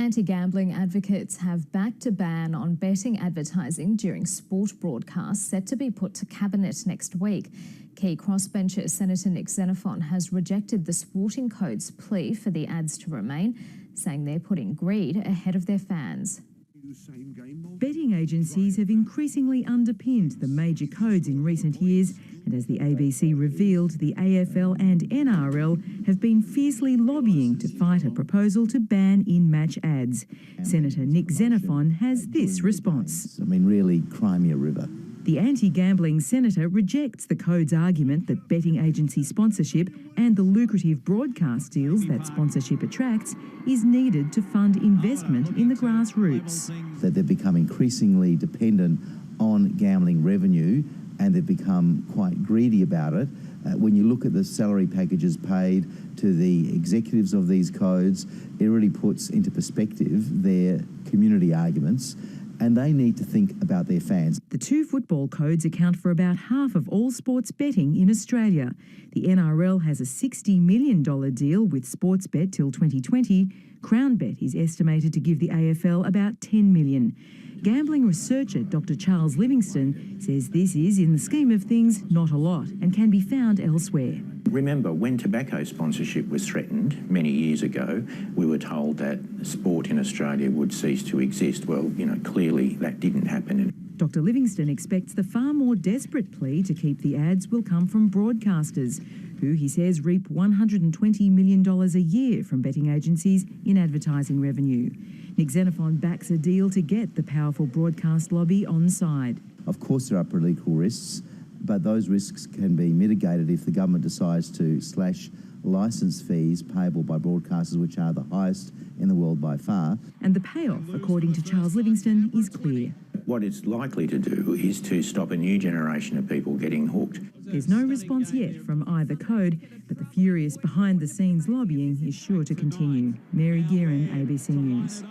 Anti-gambling advocates have backed a ban on betting advertising during sport broadcasts set to be put to Cabinet next week. Key crossbencher Senator Xenophon has rejected the Sporting Code's plea for the ads to remain, saying they're putting greed ahead of their fans. Betting agencies have increasingly underpinned the major codes in recent years, and as the ABC revealed, the AFL and NRL have been fiercely lobbying to fight a proposal to ban in-match ads. Senator Xenophon has this response. I mean, really, cry me a river. The anti-gambling senator rejects the code's argument that betting agency sponsorship and the lucrative broadcast deals that sponsorship attracts is needed to fund investment in the grassroots. That they've become increasingly dependent on gambling revenue and they've become quite greedy about it. When you look at the salary packages paid to the executives of these codes, it really puts into perspective their community arguments, and they need to think about their fans. The two football codes account for about half of all sports betting in Australia. The NRL has a $60 million deal with Sportsbet till 2020. CrownBet is estimated to give the AFL about $10 million. Gambling researcher Dr. Charles Livingston says this is, in the scheme of things, not a lot and can be found elsewhere. Remember, when tobacco sponsorship was threatened many years ago, we were told that sport in Australia would cease to exist. Well, clearly that didn't happen. Dr. Livingston expects the far more desperate plea to keep the ads will come from broadcasters, who, he says, reap $120 million a year from betting agencies in advertising revenue. Xenophon backs a deal to get the powerful broadcast lobby on side. Of course there are political risks, but those risks can be mitigated if the government decides to slash licence fees payable by broadcasters, which are the highest in the world by far. And the payoff, according to Charles Livingston, is clear. What it's likely to do is to stop a new generation of people getting hooked. There's no response yet from either code, but the furious behind-the-scenes lobbying is sure to continue. Mary Gearan, ABC News.